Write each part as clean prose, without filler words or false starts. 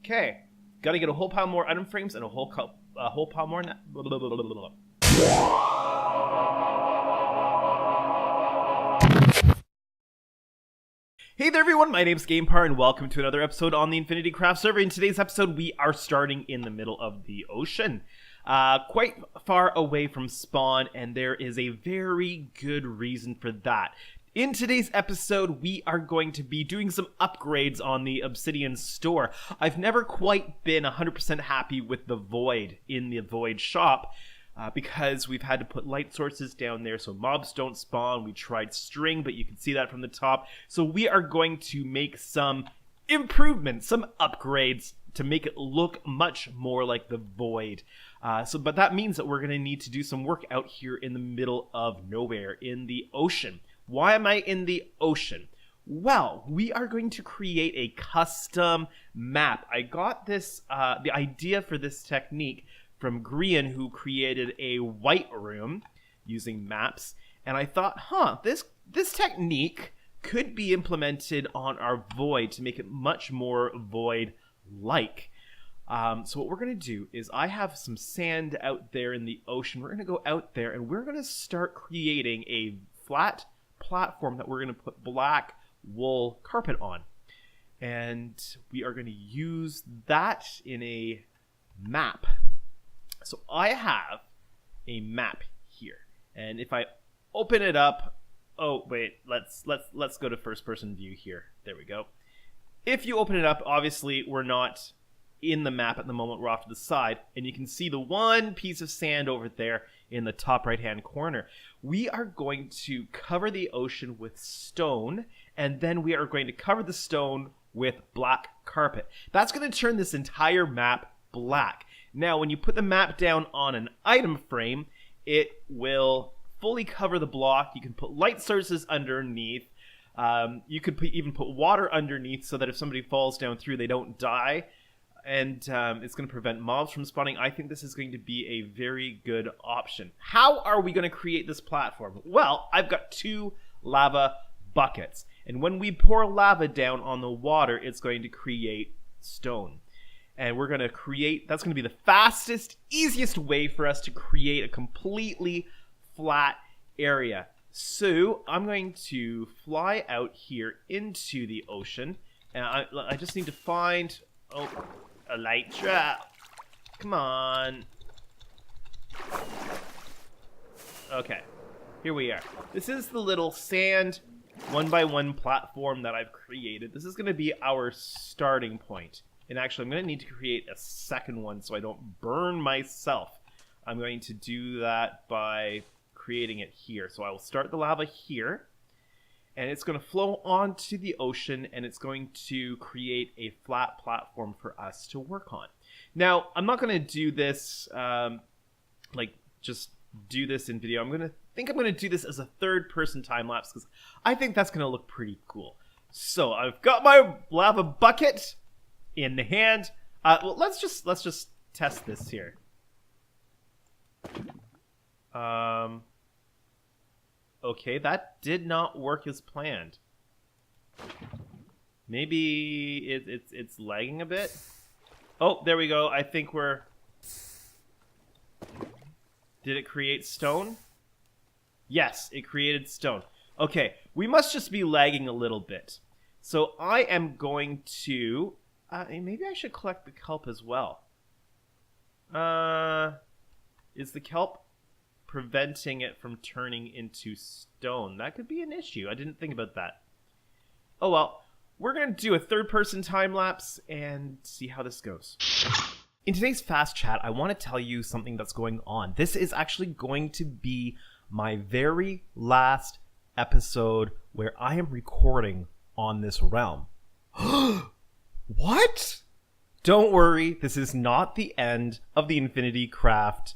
Okay, gotta get a whole pile more item frames and a whole pile more. Hey there everyone, my name's GamePar and welcome to another episode on the InfinityCraft server. In today's episode, we are starting in the middle of the ocean. Quite far away from spawn, and there is a very good reason for that. In today's episode, we are going to be doing some upgrades on the Obsidian store. I've never quite been 100% happy with the Void in the Void shop because we've had to put light sources down there so mobs don't spawn. We tried string, but you can see that from the top. So we are going to make some improvements, some upgrades to make it look much more like the Void. But that means that we're going to need to do some work out here in the middle of nowhere in the ocean. Why am I in the ocean? Well, we are going to create a custom map. I got this, the idea for this technique from Grian, who created a white room using maps. And I thought, this technique could be implemented on our Void to make it much more Void-like. So what we're going to do is I have some sand out there in the ocean. We're going to go out there and we're going to start creating a flat platform that we're going to put black wool carpet on. And we are going to use that in a map. So I have a map here. And if I open it up, oh wait, let's go to first person view here. There we go. If you open it up, obviously we're not in the map at the moment, we're off to the side, and you can see the one piece of sand over there in the top right hand corner. We are going to cover the ocean with stone, and then we are going to cover the stone with black carpet. That's going to turn this entire map black. Now when you put the map down on an item frame, it will fully cover the block. You can put light sources underneath. You could even put water underneath so that if somebody falls down through, they don't die. And it's going to prevent mobs from spawning. I think this is going to be a very good option. How are we going to create this platform? Well, I've got 2 lava buckets. And when we pour lava down on the water, it's going to create stone. And we're going to create, that's going to be the fastest, easiest way for us to create a completely flat area. So I'm going to fly out here into the ocean. And I just need to find... Oh, Elytra. Come on. Okay, here we are. This is the little sand 1x1 platform that I've created. This is going to be our starting point. And actually, I'm going to need to create a second one so I don't burn myself. I'm going to do that by creating it here. So I will start the lava here. And it's going to flow onto the ocean, and it's going to create a flat platform for us to work on. Now, I'm not going to do this, just do this in video. I'm going to do this as a third-person time-lapse, because I think that's going to look pretty cool. So, I've got my lava bucket in the hand. Well, let's just test this here. Okay, that did not work as planned. Maybe it's lagging a bit. Oh, there we go. I think we're... Did it create stone? Yes, it created stone. Okay, we must just be lagging a little bit. So I am going to... maybe I should collect the kelp as well. Is the kelp preventing it from turning into stone? That could be an issue. I didn't think about that. Oh well, we're going to do a third-person time-lapse and see how this goes. In today's fast chat, I want to tell you something that's going on. This is actually going to be my very last episode where I am recording on this realm. What? Don't worry, this is not the end of the InfinityCraft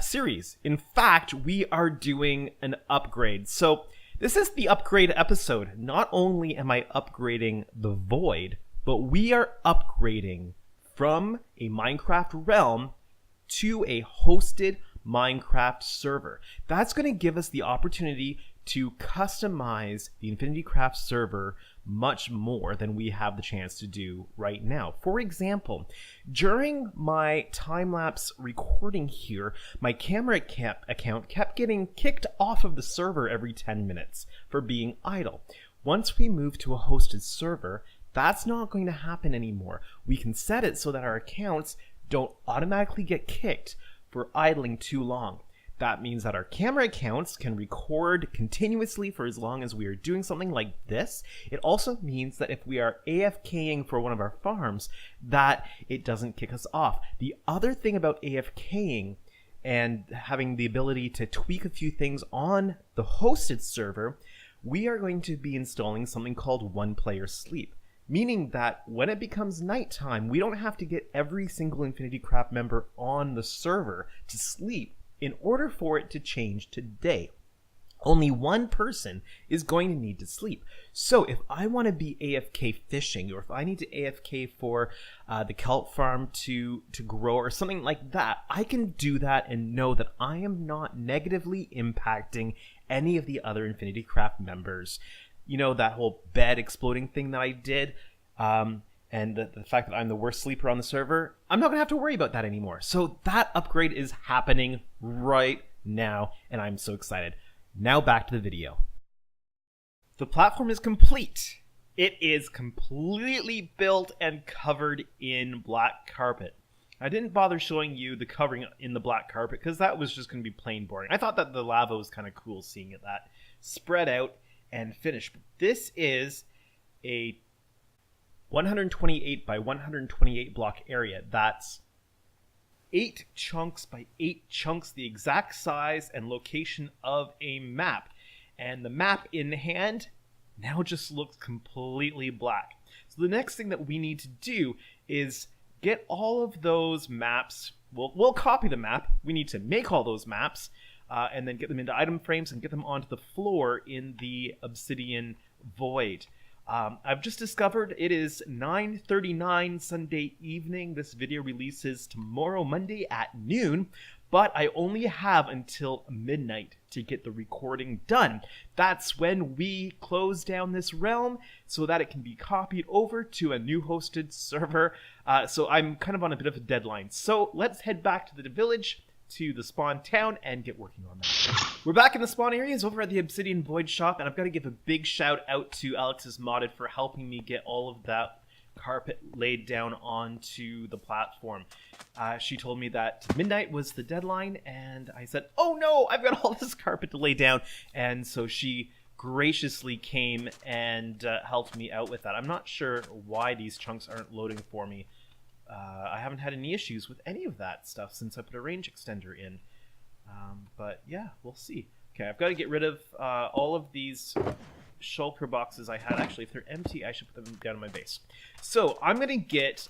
series. In fact, we are doing an upgrade. So this is the upgrade episode. Not only am I upgrading the Void, but we are upgrading from a Minecraft realm to a hosted Minecraft server. That's going to give us the opportunity to customize the InfinityCraft server much more than we have the chance to do right now. For example, during my time-lapse recording here, my camera account kept getting kicked off of the server every 10 minutes for being idle. Once we move to a hosted server, that's not going to happen anymore. We can set it so that our accounts don't automatically get kicked for idling too long. That means that our camera accounts can record continuously for as long as we are doing something like this. It also means that if we are AFKing for one of our farms, that it doesn't kick us off. The other thing about AFKing and having the ability to tweak a few things on the hosted server, we are going to be installing something called one-player sleep. Meaning that when it becomes nighttime, we don't have to get every single InfinityCraft member on the server to sleep in order for it to change to day. Only one person is going to need to sleep. So if I want to be AFK fishing, or if I need to AFK for the kelp farm to grow or something like that, I can do that and know that I am not negatively impacting any of the other InfinityCraft members. You know, that whole bed exploding thing that I did, and the fact that I'm the worst sleeper on the server, I'm not going to have to worry about that anymore. So that upgrade is happening right now, and I'm so excited. Now back to the video. The platform is complete. It is completely built and covered in black carpet. I didn't bother showing you the covering in the black carpet because that was just going to be plain boring. I thought that the lava was kind of cool seeing it that spread out and finished. This is a 128 by 128 block area. That's 8 chunks by 8 chunks, the exact size and location of a map. And the map in hand now just looks completely black. So the next thing that we need to do is get all of those maps. We'll copy the map. We need to make all those maps and then get them into item frames and get them onto the floor in the Obsidian Void. I've just discovered it is 9:39 Sunday evening. This video releases tomorrow, Monday at noon, but I only have until midnight to get the recording done. That's when we close down this realm so that it can be copied over to a new hosted server. So I'm kind of on a bit of a deadline. So let's head back to the village, to the spawn town, and get working on that. We're back in the spawn areas over at the Obsidian Boy Shop, and I've got to give a big shout out to Alex's Modded for helping me get all of that carpet laid down onto the platform. She told me that midnight was the deadline, and I said, oh no, I've got all this carpet to lay down, and so she graciously came and helped me out with that. I'm not sure why these chunks aren't loading for me. I haven't had any issues with any of that stuff since I put a range extender in. But yeah, we'll see. Okay, I've got to get rid of all of these shulker boxes I had. Actually, if they're empty, I should put them down in my base. So I'm going to get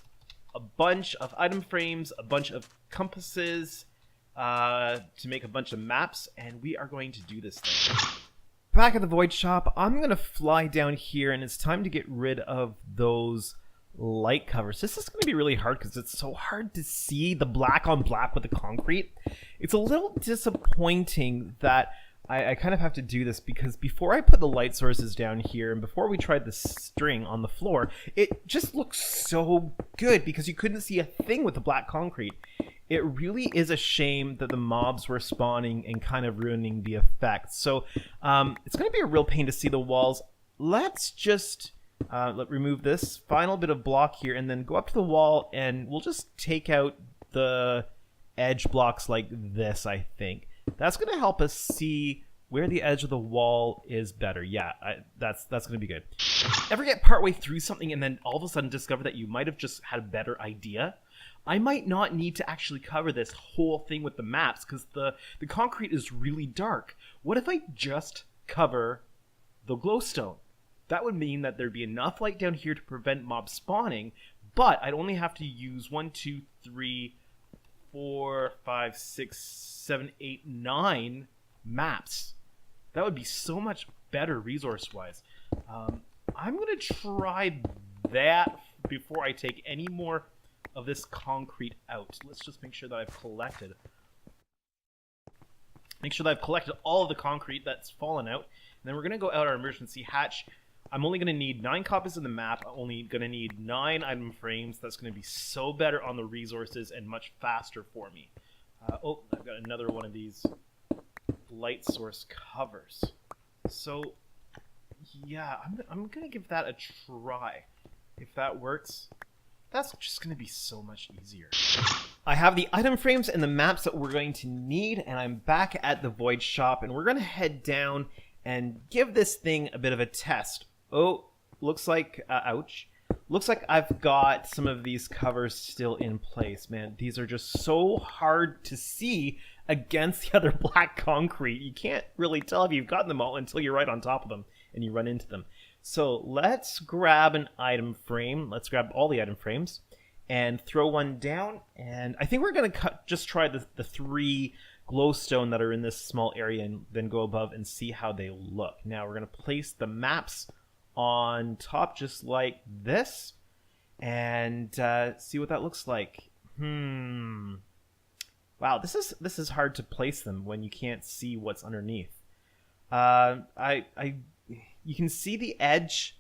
a bunch of item frames, a bunch of compasses to make a bunch of maps, and we are going to do this thing. Back at the Void Shop, I'm going to fly down here, and it's time to get rid of those light covers. This is going to be really hard because it's so hard to see the black on black with the concrete. It's a little disappointing that I kind of have to do this because before I put the light sources down here and before we tried the string on the floor, it just looks so good because you couldn't see a thing with the black concrete. It really is a shame that the mobs were spawning and kind of ruining the effect. So it's going to be a real pain to see the walls. Let's just remove this final bit of block here and then go up to the wall, and we'll just take out the edge blocks like this, I think. That's going to help us see where the edge of the wall is better. Yeah, that's going to be good. Ever get partway through something and then all of a sudden discover that you might have just had a better idea? I might not need to actually cover this whole thing with the maps because the concrete is really dark. What if I just cover the glowstone? That would mean that there'd be enough light down here to prevent mob spawning, but I'd only have to use 1, 2, 3, 4, 5, 6, 7, 8, 9 maps. That would be so much better resource-wise. I'm going to try that before I take any more of this concrete out. Let's just make sure that I've collected. Make sure that I've collected all of the concrete that's fallen out. And then we're going to go out our emergency hatch. I'm only going to need 9 copies of the map. I'm only going to need 9 item frames. That's going to be so better on the resources and much faster for me. Oh, I've got another one of these light source covers. So, yeah, I'm going to give that a try. If that works, that's just going to be so much easier. I have the item frames and the maps that we're going to need, and I'm back at the Void Shop, and we're going to head down and give this thing a bit of a test. Oh, looks like, ouch. Looks like I've got some of these covers still in place. Man, these are just so hard to see against the other black concrete. You can't really tell if you've gotten them all until you're right on top of them and you run into them. So let's grab an item frame. Let's grab all the item frames and throw one down. And I think we're going to just try the 3 glowstone that are in this small area and then go above and see how they look. Now we're going to place the maps on top just like this and see what that looks like. Wow, this is hard to place them when you can't see what's underneath. You can see the edge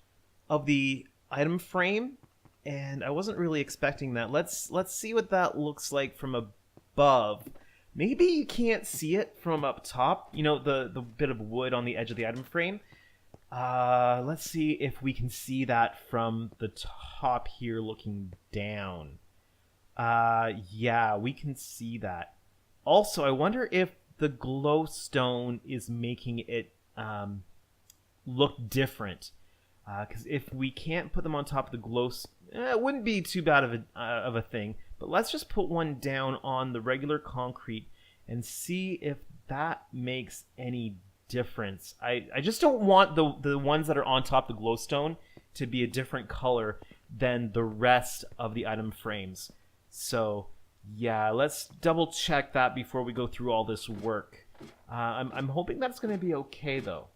of the item frame, and I wasn't really expecting that. Let's see what that looks like from above. Maybe you can't see it from up top. You know, the bit of wood on the edge of the item frame. Let's see if we can see that from the top here looking down. Yeah, we can see that. Also, I wonder if the glowstone is making it look different. Because if we can't put them on top of the glowstone, it wouldn't be too bad of a thing. But let's just put one down on the regular concrete and see if that makes any difference. I just don't want the ones that are on top of the glowstone to be a different color than the rest of the item frames. So yeah, let's double check that before we go through all this work. I'm hoping that's going to be okay though.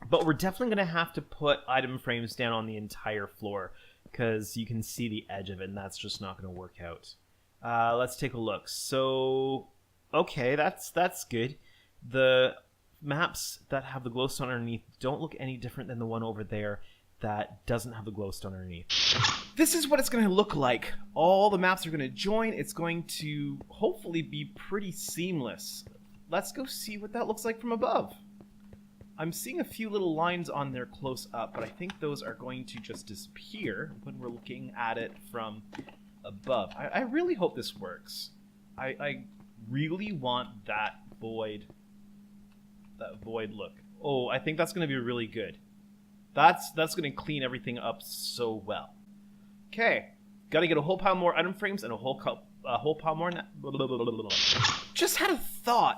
But we're definitely going to have to put item frames down on the entire floor because you can see the edge of it and that's just not going to work out. Let's take a look. So, okay, that's good. The maps that have the glowstone underneath don't look any different than the one over there that doesn't have the glowstone underneath. This is what it's going to look like. All the maps are going to join. It's going to hopefully be pretty seamless. Let's go see what that looks like from above. I'm seeing a few little lines on there close up, but I think those are going to just disappear when we're looking at it from above. I really hope this works. I really want that void look. Oh, I think that's going to be really good. That's going to clean everything up so well. Okay, got to get a whole pile more item frames and a whole pile more. Just had a thought.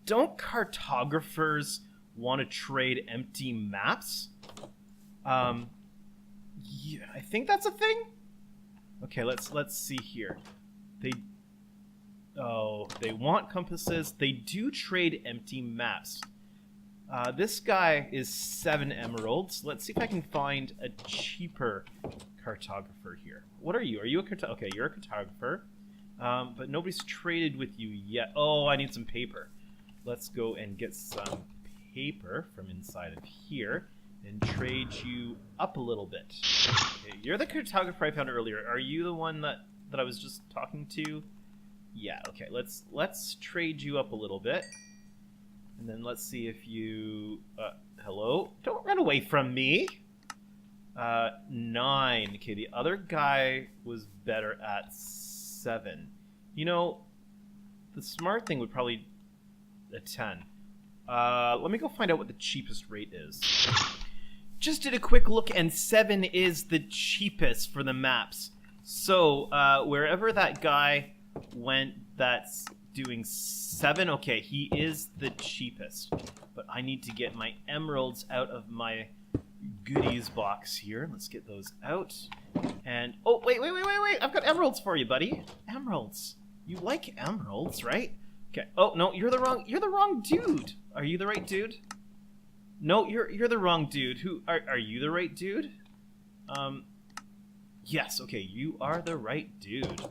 Don't cartographers want to trade empty maps? Yeah, I think that's a thing. Okay, let's see here. They want compasses. They do trade empty maps. This guy is 7 emeralds. Let's see if I can find a cheaper cartographer here. What are you? Are you a cartographer? Okay, you're a cartographer. But nobody's traded with you yet. Oh, I need some paper. Let's go and get some paper from inside of here and trade you up a little bit. Okay, you're the cartographer I found earlier. Are you the one that I was just talking to? Yeah, okay, let's trade you up a little bit. And then let's see if you... hello? Don't run away from me! 9. Okay, the other guy was better at 7. You know, the smart thing would probably... a 10. Let me go find out what the cheapest rate is. Just did a quick look, and 7 is the cheapest for the maps. So, wherever that guy went that's doing 7, okay, he is the cheapest. But I need to get my emeralds out of my goodies box here. Let's get those out. And, oh, wait, I've got emeralds for you, buddy. Emeralds. You like emeralds, right? Okay. Oh, no, you're the wrong dude. Are you the right dude? No, you're the wrong dude. Who are you the right dude? Yes, okay, you are the right dude.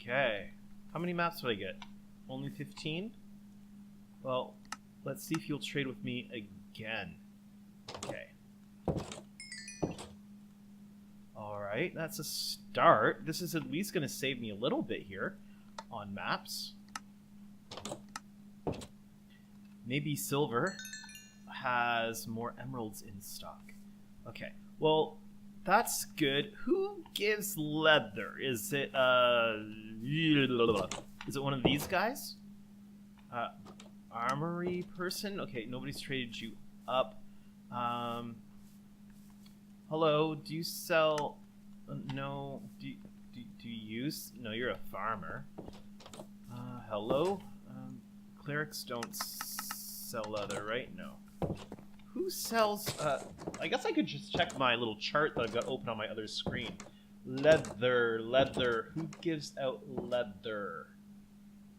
Okay. How many maps did I get? Only 15? Well, let's see if you'll trade with me again. Alright, that's a start. This is at least going to save me a little bit here on maps. Maybe silver has more emeralds in stock. Okay, well, that's good. Who gives leather? Is it one of these guys? Armory person? Okay, nobody's traded you up. Hello, do you sell... no, do you use... No, you're a farmer. Hello? Clerics don't sell leather, right? No. Who sells... I guess I could just check my little chart that I've got open on my other screen. Leather, leather. Who gives out leather?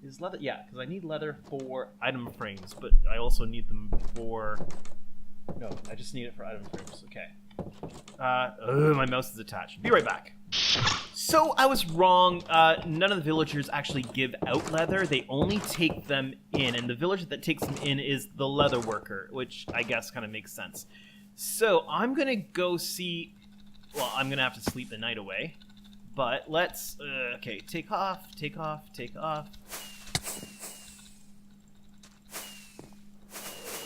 Is leather... Yeah, because I need leather for item frames, but I also need them for... No, I just need it for item frames. Okay. My mouse is attached. Be right back. So I was wrong. None of the villagers actually give out leather. They only take them in, and the villager that takes them in is the leather worker, which I guess kind of makes sense. So I'm gonna go see. Well, I'm gonna have to sleep the night away, but let's. Okay, take off, take off, take off.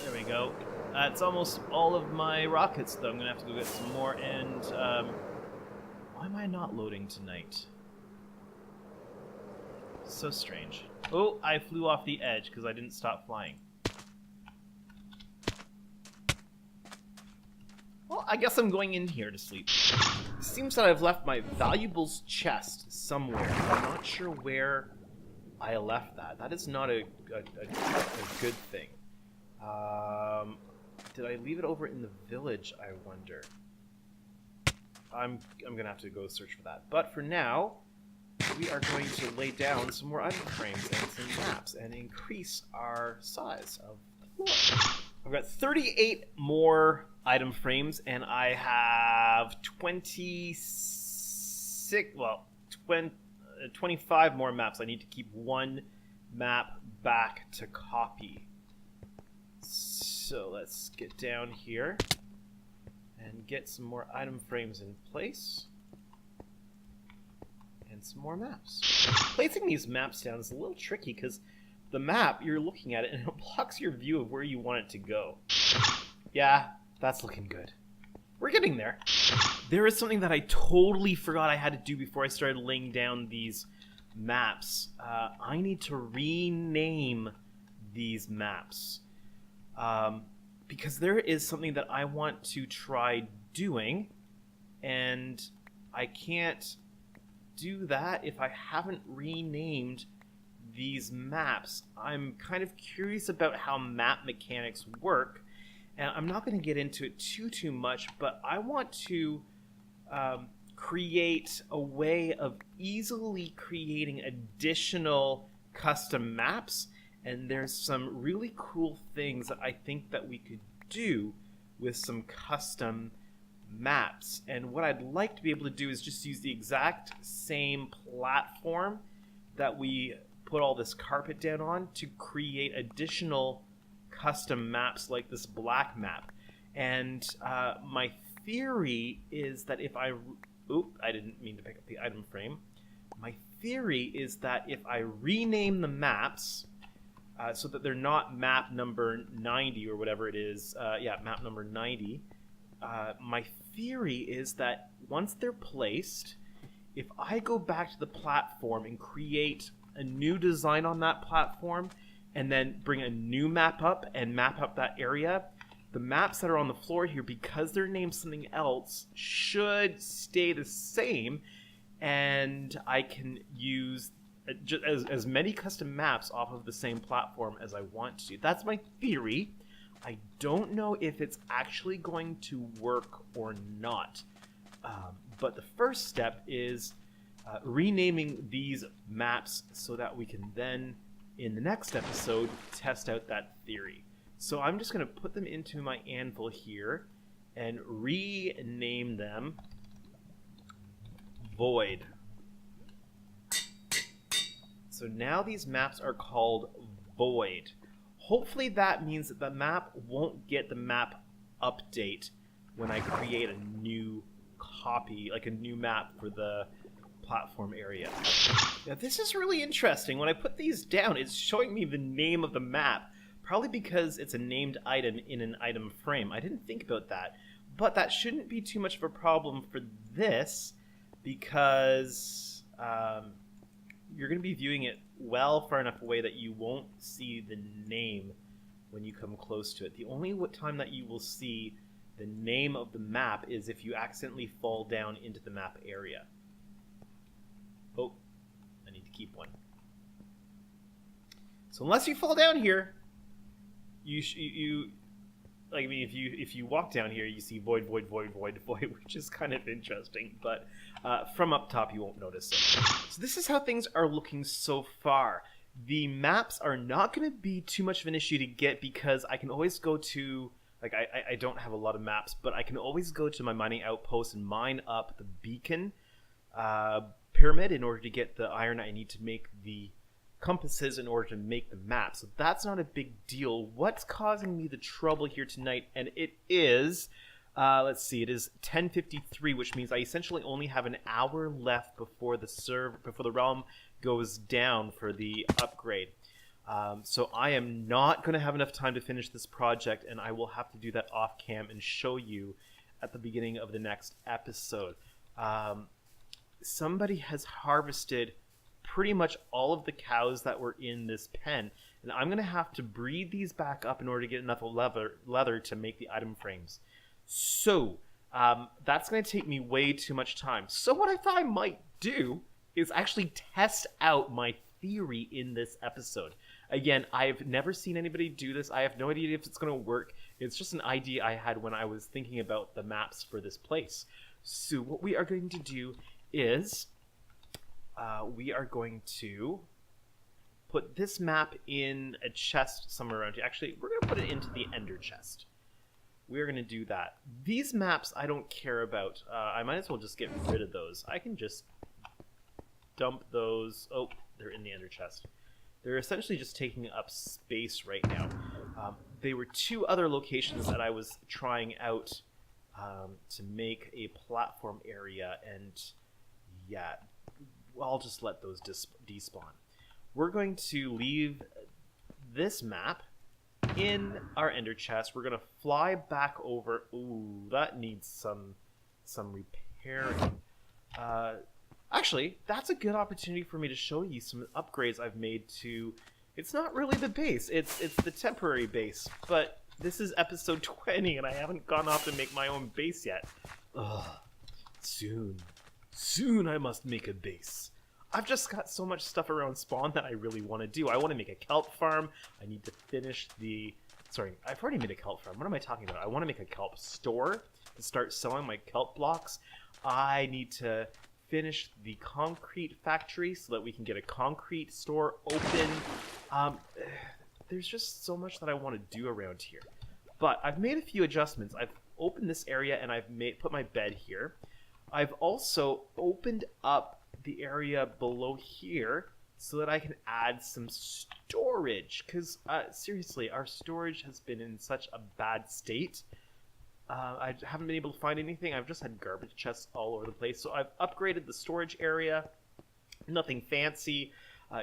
There we go. That's almost all of my rockets, though. I'm gonna have to go get some more, and why am I not loading tonight? So strange. Oh, I flew off the edge because I didn't stop flying. Well, I guess I'm going in here to sleep. It seems that I've left my valuables chest somewhere. I'm not sure where I left that. That is not a good thing. Did I leave it over in the village, I wonder? I'm gonna have to go search for that. But for now, we are going to lay down some more item frames and some maps and increase our size of the floor. I've got 38 more item frames, and I have 25 more maps. I need to keep one map back to copy. So let's get down here and get some more item frames in place. And some more maps. Placing these maps down is a little tricky because the map, you're looking at it and it blocks your view of where you want it to go. Yeah, that's looking good. We're getting there. There is something that I totally forgot I had to do before I started laying down these maps. I need to rename these maps. Because there is something that I want to try doing, and I can't do that if I haven't renamed these maps. I'm kind of curious about how map mechanics work, and I'm not going to get into it too much, but I want to create a way of easily creating additional custom maps. And there's some really cool things that I think that we could do with some custom maps. And what I'd like to be able to do is just use the exact same platform that we put all this carpet down on to create additional custom maps like this black map. And my theory is that if I... Oop, I didn't mean to pick up the item frame. My theory is that if I rename the maps... so that they're not map number 90 or whatever it is. Yeah, map number 90. My theory is that once they're placed, if I go back to the platform and create a new design on that platform and then bring a new map up and map up that area, the maps that are on the floor here, because they're named something else, should stay the same, and I can use just as many custom maps off of the same platform as I want to. That's my theory. I don't know if it's actually going to work or not. But the first step is renaming these maps so that we can then, in the next episode, test out that theory. So I'm just going to put them into my anvil here and rename them Void. So now these maps are called Void. Hopefully that means that the map won't get the map update when I create a new copy, like a new map for the platform area. Now this is really interesting. When I put these down, it's showing me the name of the map, probably because it's a named item in an item frame. I didn't think about that, but that shouldn't be too much of a problem for this, because you're going to be viewing it well far enough away that you won't see the name when you come close to it. The only time that you will see the name of the map is if you accidentally fall down into the map area. Oh, I need to keep one. So unless you fall down here, you like, I mean, if you walk down here, you see void, void, void, void, void, which is kind of interesting, but from up top you won't notice it. So this is how things are looking so far. The maps are not going to be too much of an issue to get, because I can always go to, like, I don't have a lot of maps, but I can always go to my mining outpost and mine up the beacon pyramid in order to get the iron I need to make the compasses in order to make the map. So that's not a big deal. What's causing me the trouble here tonight, and it is, let's see, it is 10:53, which means I essentially only have an hour left before the realm goes down for the upgrade. So I am not going to have enough time to finish this project, and I will have to do that off cam and show you at the beginning of the next episode. Somebody has harvested pretty much all of the cows that were in this pen, and I'm going to have to breed these back up in order to get enough leather to make the item frames. So that's going to take me way too much time. So what I thought I might do is actually test out my theory in this episode. Again, I've never seen anybody do this. I have no idea if it's going to work. It's just an idea I had when I was thinking about the maps for this place. So what we are going to do is we are going to put this map in a chest somewhere around here. Actually, we're going to put it into the ender chest. We're going to do that. These maps I don't care about. I might as well just get rid of those. I can just dump those. Oh, they're in the ender chest. They're essentially just taking up space right now. They were two other locations that I was trying out to make a platform area, and yeah, I'll just let those despawn. We're going to leave this map in our ender chest. We're going to fly back over. Ooh, that needs some repairing. Actually, that's a good opportunity for me to show you some upgrades I've made to... It's not really the base, it's the temporary base, but this is episode 20 and I haven't gone off to make my own base yet. Ugh. Soon I must make a base. I've just got so much stuff around spawn that I really want to do. I want to make a kelp farm. I need to finish the... Sorry, I've already made a kelp farm. What am I talking about? I want to make a kelp store to start selling my kelp blocks. I need to finish the concrete factory so that we can get a concrete store open. There's just so much that I want to do around here. But I've made a few adjustments. I've opened this area and I've put my bed here. I've also opened up the area below here so that I can add some storage. Because seriously, our storage has been in such a bad state. I haven't been able to find anything. I've just had garbage chests all over the place. So I've upgraded the storage area. Nothing fancy.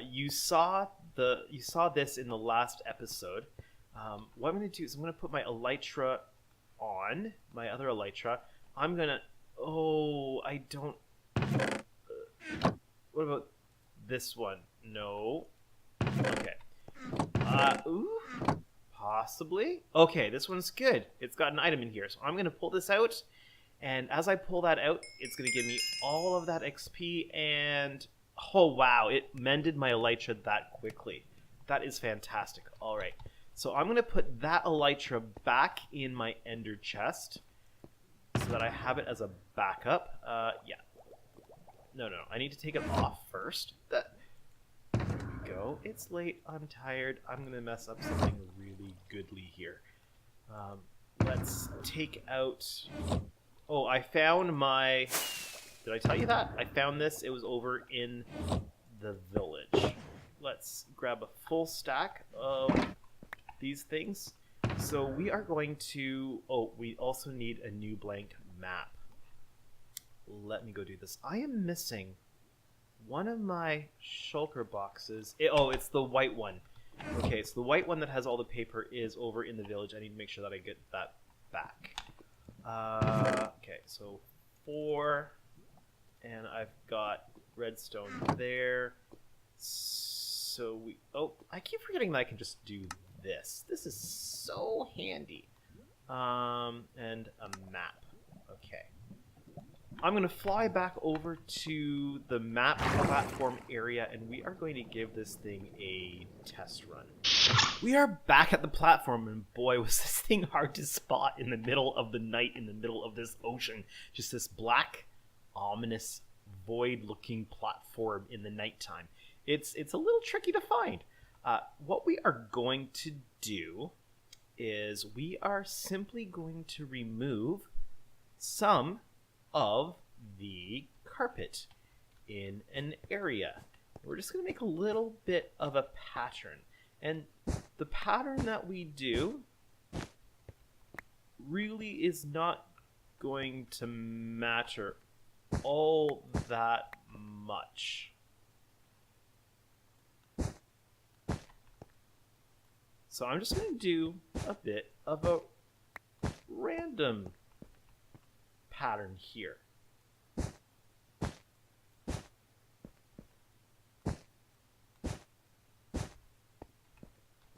You saw this in the last episode. What I'm going to do is I'm going to put my elytra on, my other elytra. I'm going to... Oh, I don't... what about this one? No. Okay. Ooh. Possibly. Okay, this one's good. It's got an item in here. So I'm going to pull this out. And as I pull that out, it's going to give me all of that XP. And, oh wow, it mended my elytra that quickly. That is fantastic. All right. So I'm going to put that elytra back in my ender chest so that I have it as a backup. Yeah. No. I need to take it off first. There we go. It's late. I'm tired. I'm going to mess up something really goodly here. Let's take out... Oh, I found my... Did I tell you that? I found this. It was over in the village. Let's grab a full stack of these things. So we are going to... Oh, we also need a new blank map. let me go do this. I am missing one of my shulker boxes. It's the white one. Okay, so the white one that has all the paper is over in the village. I need to make sure that I get that back. Okay, so 4, and I've got redstone there. So I keep forgetting that I can just do this. This is so handy. And a map. Okay. I'm going to fly back over to the map platform area, and we are going to give this thing a test run. We are back at the platform, and boy, was this thing hard to spot in the middle of the night, in the middle of this ocean. Just this black, ominous, void-looking platform in the nighttime. It's a little tricky to find. What we are going to do is we are simply going to remove some of the carpet in an area. We're just going to make a little bit of a pattern. And the pattern that we do really is not going to matter all that much. So I'm just going to do a bit of a random pattern here.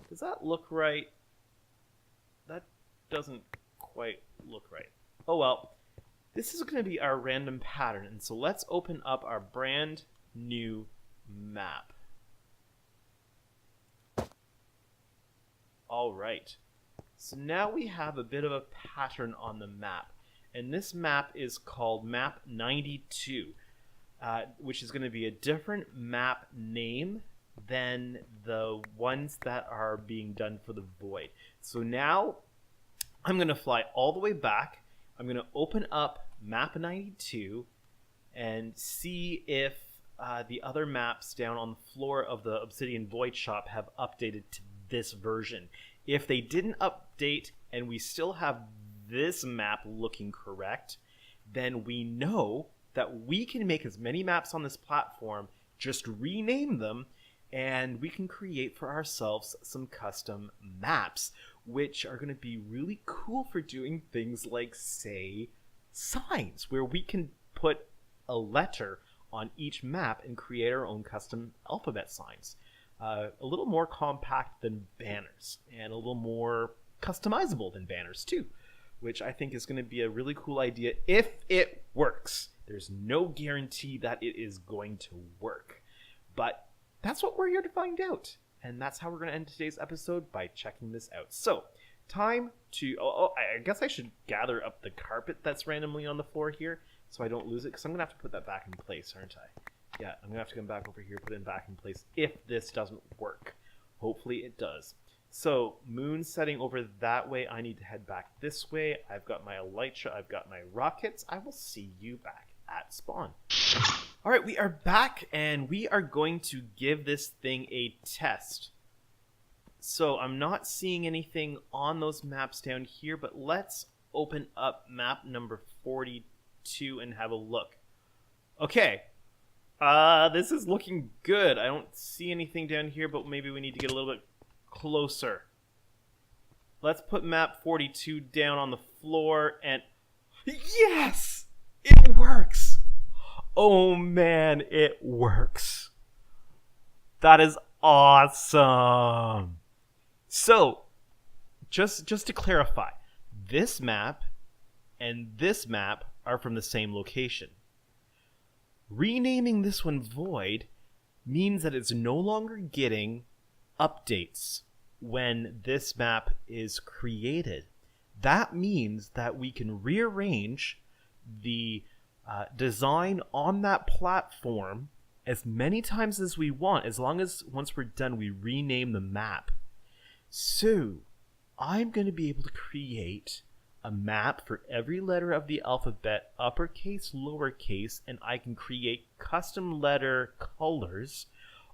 Does that look right? That doesn't quite look right. Oh well, this is going to be our random pattern, and so let's open up our brand new map. All right, so now we have a bit of a pattern on the map, and this map is called Map 92, which is going to be a different map name than the ones that are being done for the Void. So now I'm going to fly all the way back. I'm going to open up Map 92 and see if the other maps down on the floor of the Obsidian Boy Shop have updated to this version. If they didn't update and we still have this map looking correct, then we know that we can make as many maps on this platform, just rename them, and we can create for ourselves some custom maps, which are going to be really cool for doing things like, say, signs, where we can put a letter on each map and create our own custom alphabet signs. A little more compact than banners, and a little more customizable than banners too, which I think is going to be a really cool idea if it works. There's no guarantee that it is going to work, but that's what we're here to find out, and that's how we're going to end today's episode, by checking this out. So, time to... I guess I should gather up the carpet that's randomly on the floor here, so I don't lose it, because I'm going to have to put that back in place, aren't I? Yeah, I'm going to have to come back over here, put it back in place if this doesn't work. Hopefully it does. So, moon setting over that way. I need to head back this way. I've got my elytra. I've got my rockets. I will see you back at spawn. All right, we are back, and we are going to give this thing a test. So, I'm not seeing anything on those maps down here, but let's open up map number 42 and have a look. Okay. This is looking good. I don't see anything down here, but maybe we need to get a little bit closer. Let's put map 42 down on the floor, and yes! It works! Oh man, it works. That is awesome. So, just to clarify, this map and this map are from the same location. Renaming this one Void means that it's no longer getting updates when this map is created. That means that we can rearrange the design on that platform as many times as we want, as long as once we're done we rename the map. So I'm going to be able to create a map for every letter of the alphabet, uppercase, lowercase, and I can create custom letter colors.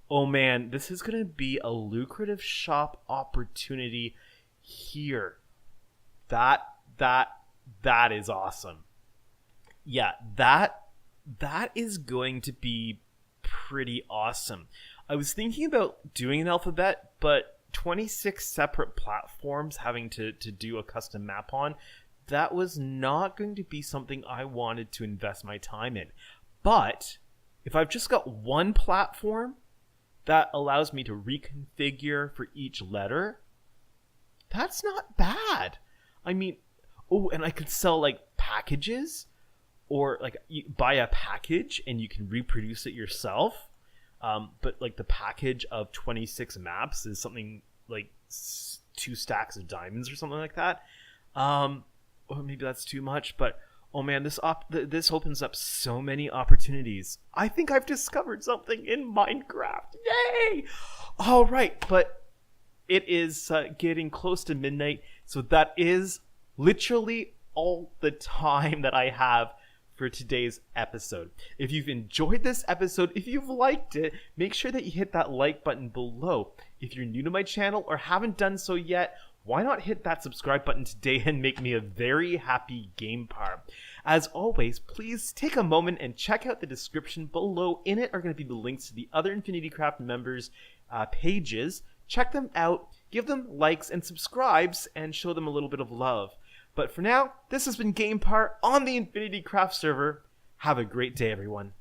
Oh man, this is going to be a lucrative shop opportunity here. That is awesome. Yeah, that that is going to be pretty awesome. I was thinking about doing an alphabet, but 26 separate platforms having to do a custom map on, that was not going to be something I wanted to invest my time in. But if I've just got one platform that allows me to reconfigure for each letter, that's not bad. I mean, oh, and I could sell like packages, or like you buy a package and you can reproduce it yourself. But like the package of 26 maps is something like 2 stacks of diamonds or something like that. Or maybe that's too much, but oh man, this opens up so many opportunities. I think I've discovered something in Minecraft. Yay! All right, but it is getting close to midnight, so that is literally all the time that I have for today's episode. If you've enjoyed this episode, if you've liked it, make sure that you hit that like button below. If you're new to my channel or haven't done so yet, why not hit that subscribe button today and make me a very happy GamePar? As always, please take a moment and check out the description below. In it are going to be the links to the other InfinityCraft members' pages. Check them out, give them likes and subscribes, and show them a little bit of love. But for now, this has been GamePar on the InfinityCraft server. Have a great day, everyone.